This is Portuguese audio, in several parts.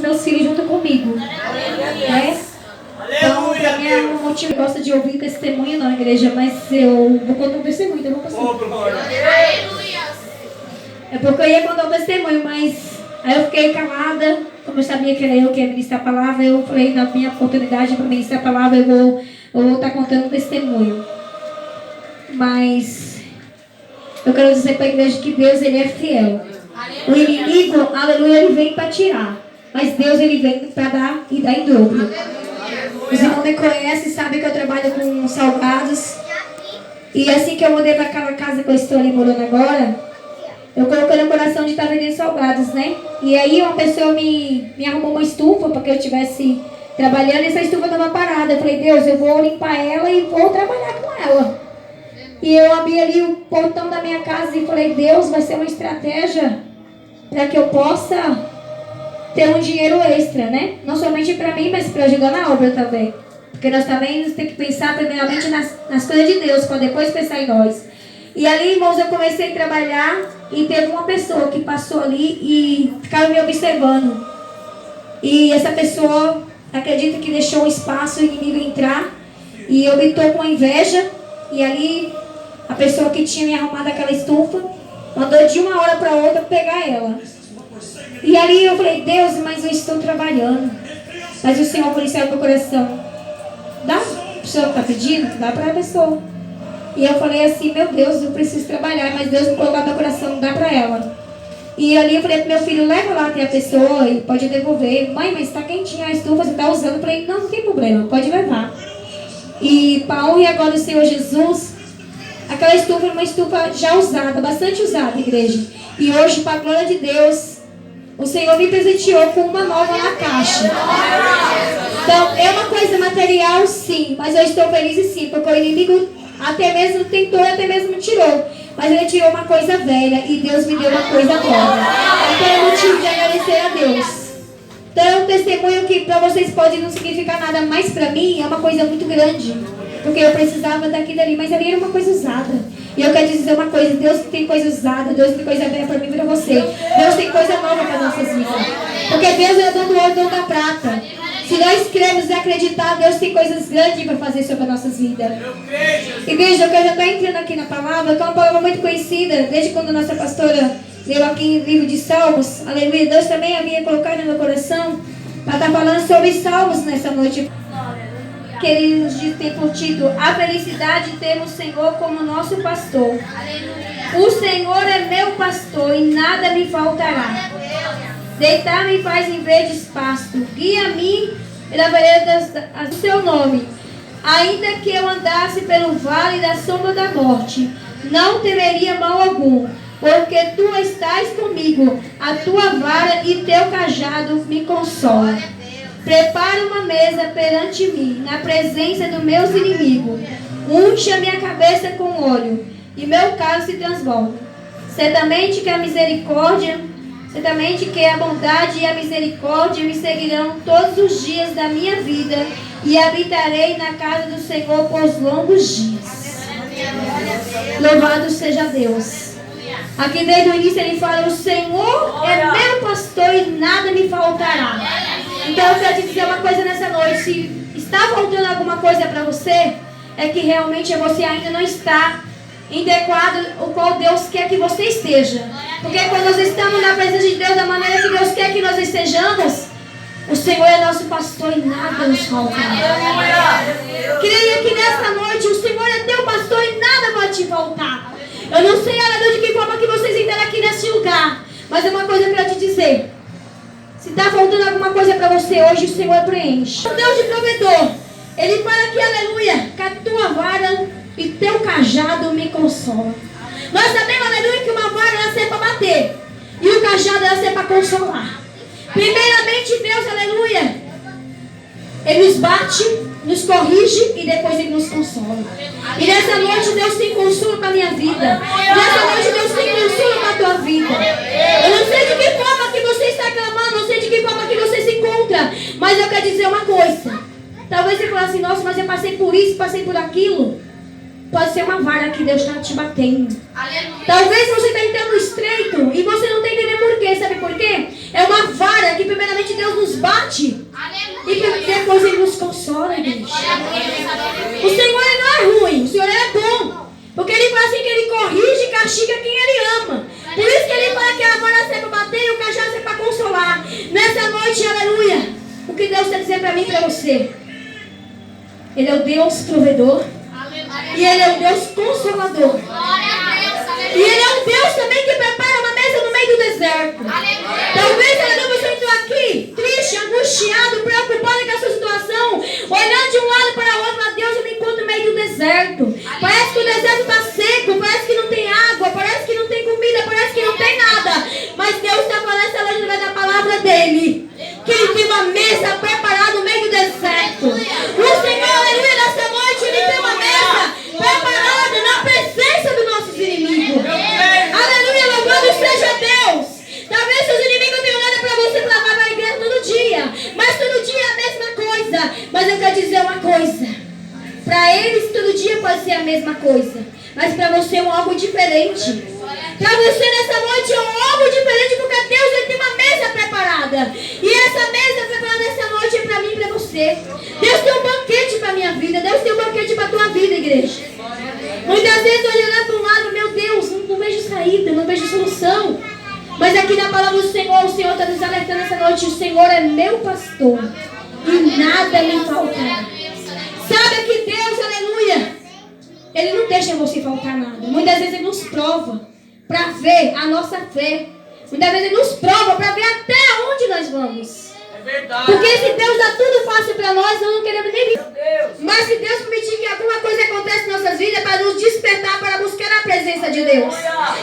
meus filhos junto comigo. Né? Então, para mim é um motivo que gosta de ouvir testemunho na igreja, mas eu vou contar um testemunho, então eu vou passar. É porque eu ia contar um testemunho, mas aí eu fiquei calada, como eu sabia que era eu que ia ministrar a palavra, eu falei, na minha oportunidade para ministrar a palavra, eu vou estar contando um testemunho. Mas eu quero dizer para a igreja que Deus, Ele é fiel. O inimigo, aleluia, ele vem para tirar, mas Deus, Ele vem para dar e dar em dobro. Os irmãos me conhecem, sabem que eu trabalho com salgados. E assim que eu mudei para aquela casa que eu estou ali morando agora, eu coloquei no coração de estar vendendo salgados, né? E aí uma pessoa me arrumou uma estufa para que eu estivesse trabalhando. E essa estufa estava parada. Eu falei, Deus, eu vou limpar ela e vou trabalhar com ela. E eu abri ali o portão da minha casa e falei, Deus, vai ser uma estratégia para que eu possa ter um dinheiro extra, né? Não somente para mim, mas para ajudar na obra também. Porque nós também temos que pensar primeiramente nas coisas de Deus, para depois pensar em nós. E ali, irmãos, eu comecei a trabalhar e teve uma pessoa que passou ali e ficava me observando. E essa pessoa, acredita que deixou um espaço o inimigo entrar e eu estou com inveja. E ali, a pessoa que tinha me arrumado aquela estufa mandou de uma hora para outra pegar ela. E ali eu falei, Deus, mas eu estou trabalhando. Mas o Senhor policial do coração, dá a pessoa que está pedindo? Dá para a pessoa. E eu falei assim, meu Deus, eu preciso trabalhar, mas Deus me colocou no meu coração, dá para ela. E ali eu falei pro meu filho, leva lá até a pessoa e pode devolver. Mãe, mas está quentinha a estufa, você está usando? Eu falei, não tem problema, pode levar. E para a honra e agora do Senhor Jesus, aquela estufa era uma estufa já usada, bastante usada, igreja. E hoje, para a glória de Deus, o Senhor me presenteou com uma nova na caixa. Então, é uma coisa material, sim, mas eu estou feliz e sim, porque o inimigo até mesmo tentou, até mesmo tirou. Mas ele tirou uma coisa velha e Deus me deu uma coisa nova. Então é motivo de agradecer a Deus. Então é um testemunho que para vocês pode não significar nada, mas para mim é uma coisa muito grande. Porque eu precisava daqui e dali, mas ali era uma coisa usada. E eu quero dizer uma coisa, Deus tem coisa usada, Deus tem coisa velha para mim e para você. Deus tem coisa nova para nossas vidas. Porque Deus é o dono do ouro e dono da prata. Se nós cremos e acreditar, Deus tem coisas grandes para fazer sobre as nossas vidas. Igreja, eu quero já estar entrando aqui na palavra, que é uma palavra muito conhecida, desde quando a nossa pastora leu aqui o livro de Salmos. Aleluia. Deus também havia colocado no meu coração para estar falando sobre Salmos nessa noite. Queridos, de ter por título, a felicidade de ter o Senhor como nosso pastor. O Senhor é meu pastor e nada me faltará. Deitar-me faz em verdes pastos, guia-me pela vereda do seu nome. Ainda que eu andasse pelo vale da sombra da morte, não temeria mal algum, porque tu estás comigo, a tua vara e teu cajado me consolam. Prepara uma mesa perante mim, na presença dos meus inimigos. Unge a minha cabeça com óleo, e meu cálice se transborda. Certamente que a bondade e a misericórdia me seguirão todos os dias da minha vida, e habitarei na casa do Senhor por os longos dias. Louvado seja Deus. Aqui desde o início ele fala, o Senhor é meu pastor e nada me faltará. Então eu quero te dizer uma coisa nessa noite, se está faltando alguma coisa para você, é que realmente você ainda não está adequado o qual Deus quer que você esteja. Porque quando nós estamos na presença de Deus da maneira que Deus quer que nós estejamos, o Senhor é nosso pastor e nada nos faltará. Creia que nessa noite o Senhor é teu pastor e nada vai te faltar. Eu não sei, aleluia, de que forma que vocês entraram aqui nesse lugar, mas é uma coisa que eu quero te dizer. Se está faltando alguma coisa para você hoje, o Senhor preenche. O Deus de provedor, Ele fala aqui, aleluia, que a tua vara e teu cajado me consola. Nós sabemos, aleluia, que uma vara ela serve para bater e o cajado ela serve para consolar. Primeiramente Deus, aleluia, Ele nos bate, nos corrige e depois Ele nos consola. E nessa noite Deus tem consolo para a minha vida. Nessa noite Deus tem consolo para a tua vida. Eu não sei de que forma que você está clamando, não sei de que forma que você se encontra, mas eu quero dizer uma coisa. Talvez você fale assim, nossa, mas eu passei por isso, passei por aquilo. Pode ser uma vara que Deus está te batendo. Talvez você está entrando estreito e você não está entendendo por quê. Sabe por quê? É uma vara que primeiramente Deus nos bate. E que depois Ele nos consola, igreja. O Senhor Ele não é ruim, o Senhor Ele é bom. Porque Ele fala assim que Ele corrige e castiga quem Ele ama. Por isso que Ele fala que a vara serve para bater e o cajado serve para consolar. Nessa noite, aleluia, o que Deus está dizendo para mim e para você? Ele é o Deus provedor. E Ele é o Deus consolador. E Ele é um Deus também que prepara uma mesa no meio do deserto. Talvez, aleluia, você entrou aqui triste, angustiado, preocupado com a sua situação, olhando de um lado para o outro, mas Deus, eu me encontro no meio do deserto. Parece que o deserto está seco, parece que não tem água, parece que não tem comida, parece que não tem nada. Mas Deus está falando essa noite através da palavra dEle, que Ele tem uma mesa preparada no meio do deserto. O Senhor, aleluia, nessa noite, Ele tem uma mesa preparada na presença dos nossos inimigos. Aleluia, louvado seja Deus. Talvez seus inimigos tenham nada para você para lavar a igreja todo dia, mas todo dia é a mesma coisa. Mas eu quero dizer uma coisa: para eles todo dia pode ser a mesma coisa, mas para você é um algo diferente. Para você nessa noite é um algo diferente, porque Deus Ele tem uma mesa preparada. E essa mesa preparada nessa noite é para mim e para você. Deus tem um banquete para a minha vida, Deus tem um banquete para a tua vida, igreja. Muitas vezes eu olho para um lado, meu Deus, não vejo saída, não vejo solução. Mas aqui na palavra do Senhor, o Senhor está nos alertando essa noite: o Senhor é meu pastor e nada me faltará. Sabe que Deus, aleluia, Ele não deixa você faltar nada. Muitas vezes Ele nos prova para ver a nossa fé. Muitas vezes Ele nos prova para ver até onde nós vamos. Porque se Deus dá tudo fácil para nós não queremos nem vir. Mas se Deus permitir que alguma coisa aconteça em nossas vidas, é para nos despertar, para buscar a presença de Deus.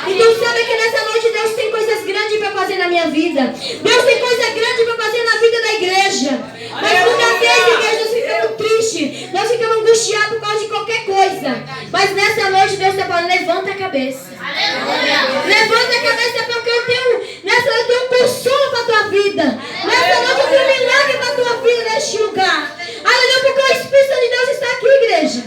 Então sabe que nessa noite Deus tem coisas grandes para fazer na minha vida. Deus tem coisas grandes para fazer na vida da igreja. Mas muitas vezes, igreja, nós ficamos tristes, nós ficamos angustiados por causa de qualquer coisa. Mas nessa noite Deus está falando: levanta a cabeça. Levanta a cabeça, porque nessa noite eu tenho um consolo para a tua vida. Nessa noite eu tenho um milagre para a tua vida neste lugar. Aleluia, porque o Espírito de Deus está aqui, igreja.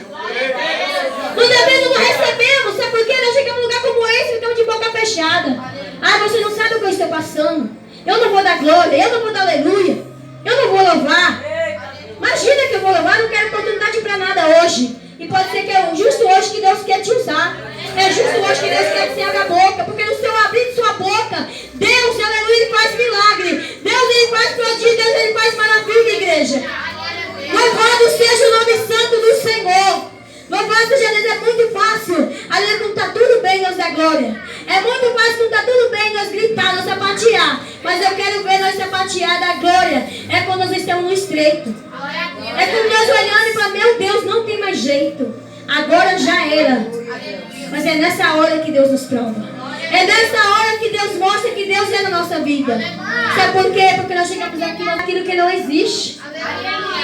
Muitas vezes não recebemos, sabe por quê? Nós chegamos num lugar como esse e ficamos de boca fechada. Ah, você não sabe o que eu estou passando. Eu não vou dar glória, eu não vou dar aleluia, eu não vou louvar. Imagina que eu vou louvar, não quero oportunidade para nada hoje. E pode ser que é justo hoje que Deus quer te usar. É justo hoje que Deus quer que você abra a boca. Porque no seu abrir de sua boca, Deus, aleluia, Ele faz milagre. Deus, Ele faz prodígio. Deus, Ele faz maravilha, igreja. Louvado seja o nome santo do Senhor. Louvado seja Deus. É muito fácil, aleluia, quando está tudo bem, nós dar glória. É muito fácil quando está tudo bem, nós gritar, nós sapatear. Mas eu quero ver nós sapatear da glória. É quando nós estamos no estreito. É quando nós olhando para, meu Deus, não tem mais jeito. Agora já era. Mas é nessa hora que Deus nos prova. É nessa hora que Deus mostra que Deus é na nossa vida. Sabe por quê? Porque nós chegamos aqui naquilo que não existe.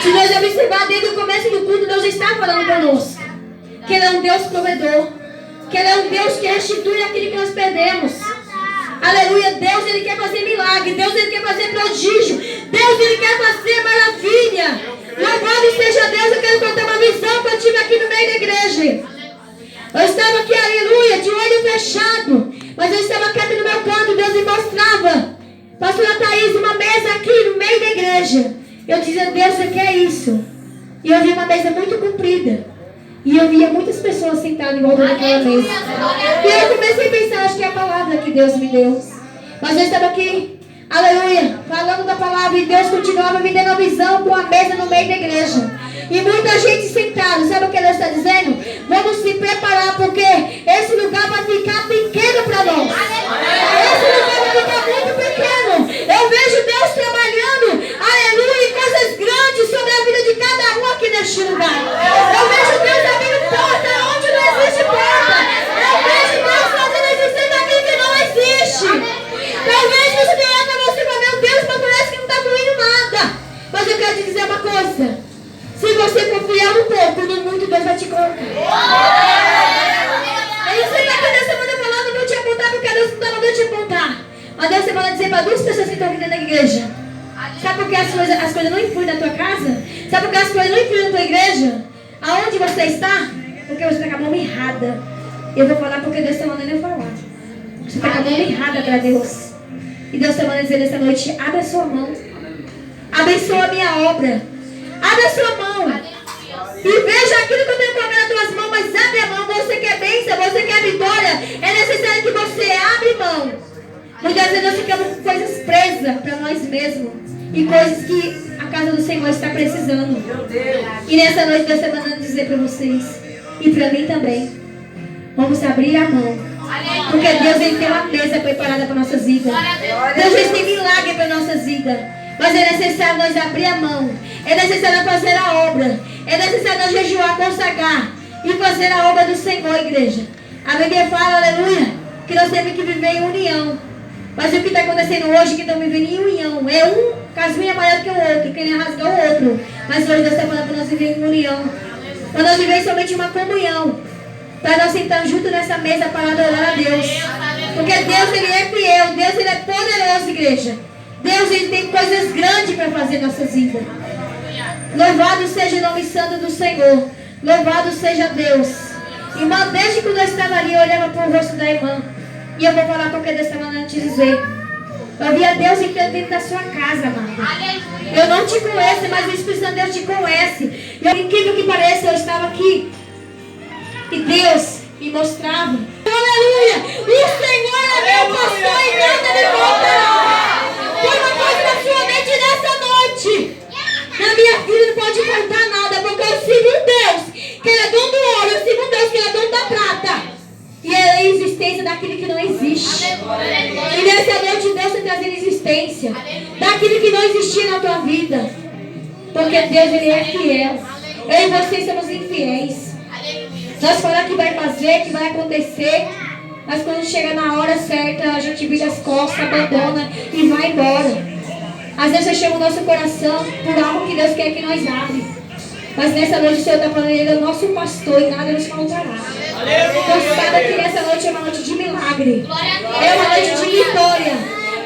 Se nós observar desde o começo do culto, Deus já está falando conosco. Que Ele é um Deus provedor. Que Ele é um Deus que restitui aquilo que nós perdemos. Aleluia. Deus, Ele quer fazer milagre. Deus, Ele quer fazer prodígio. Deus, Ele quer fazer maravilha. Louvado seja Deus. Eu quero contar uma visão que eu tive aqui no meio da igreja. Eu estava aqui, aleluia, de olho fechado. Mas eu estava aqui no meu canto. Deus me mostrava, pastora Thaís, uma mesa aqui no meio da igreja. Eu dizia: Deus, o que é isso? E eu vi uma mesa muito comprida. E eu via muitas pessoas sentadas em volta daquela mesa. E eu comecei a pensar: acho que é a palavra que Deus me deu. Mas eu estava aqui, aleluia, falando da palavra. E Deus continuava me dando a visão com a mesa no meio da igreja. E muita gente sentada. Sabe o que Deus está dizendo? Vamos se preparar, porque esse lugar vai ficar pequeno para nós. Esse lugar vai ficar muito pequeno. Eu vejo Deus trabalhando, aleluia, em coisas grandes sobre a vida de cada um aqui neste lugar. Eu vejo Deus abrindo porta onde não existe porta. Eu vejo Deus fazendo a existência daquilo que não existe. Talvez você tenha olhado para você e falar: meu Deus, mas parece que não está fluindo nada. Mas eu quero te dizer uma coisa: se você confiar um pouco, no muito Deus vai te colocar. Eu sei que aqui nessa semana falando, não te apontar, porque Deus não está mandando te apontar. Mas Deus está mandando dizer para duas pessoas que estão aqui dentro da igreja. Sabe por que as coisas não influem na tua casa? Sabe por que as coisas não influem na tua igreja? Aonde você está? Porque você está com a mão mirrada. Eu vou falar porque Deus está mandando eu falar. Você está com a mão mirrada para Deus. E Deus está mandando dizer nessa noite, abre a sua mão. Abençoa a minha obra. Abre a sua mão. E veja aquilo que eu tenho colocado nas tuas mãos, mas abre a mão. Você quer bênção, você quer vitória. É necessário que você abra mão. Muitas vezes nós ficamos com coisas presas para nós mesmos. E coisas que a casa do Senhor está precisando. E nessa noite Deus está mandando dizer para vocês. E para mim também. Vamos abrir a mão. Porque Deus ele tem uma mesa preparada para nossas vidas. Deus ele tem milagre para nossas vidas. Mas é necessário nós abrir a mão. É necessário fazer a obra. É necessário nós jejuar, consagrar e fazer a obra do Senhor, igreja. A Bíblia fala, aleluia, que nós temos que viver em união. Mas o que está acontecendo hoje é que estamos vivendo em união. É um casinho maior que o outro, querendo rasgar o outro. Mas hoje Deus está falando para nós viver em união. Para nós viver somente uma comunhão. Para nós sentarmos juntos nessa mesa para adorar a Deus. Porque Deus ele é fiel, Deus ele é poderoso, igreja. Deus ele tem coisas grandes para fazer em nossas vidas. Louvado seja o nome santo do Senhor. Louvado seja Deus. Irmã, desde quando eu estava ali, eu olhava para o rosto da irmã. E eu vou falar porque Deus está mandando te dizer. Eu via Deus entrando dentro da sua casa, amada. Eu não te conheço, mas o Espírito Santo de Deus te conhece. E por incrível que pareça, eu estava aqui. E Deus me mostrava. Aleluia! O Senhor é meu pastor e nada me faltará. Põe uma coisa na sua mente nessa noite. Na minha vida não pode faltar nada, porque eu sigo um Deus que ele é dono do ouro, eu sigo um Deus que ele é dono da prata. E é a existência daquilo que não existe. E nessa noite Deus está trazendo existência daquilo que não existia na tua vida. Porque Deus ele é fiel. Eu e vocês somos infiéis. Nós falamos que vai fazer, que vai acontecer. Mas quando chega na hora certa, a gente vira as costas, abandona e vai embora. Às vezes chama o nosso coração por algo que Deus quer que nós abre. Mas nessa noite o Senhor está falando, ele é o nosso pastor e nada nos faltará. Então saiba que nessa noite é uma noite de milagre. É uma noite de vitória.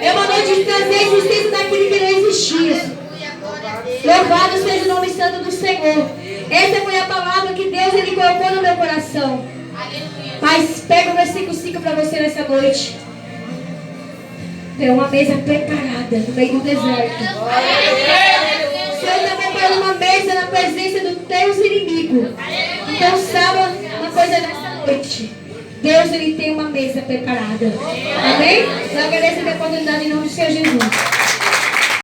É uma noite de trazer a existência daquilo que não existia. Louvado seja o nome santo do Senhor. Essa foi a palavra que Deus ele colocou no meu coração. Mas pega o versículo 5 para você nessa noite. Tem uma mesa preparada no meio do deserto. O Senhor está preparando uma mesa na presença dos teus inimigos. Então saiba uma coisa nessa noite. Deus ele tem uma mesa preparada. Amém? Eu agradeço a oportunidade em nome do Senhor Jesus.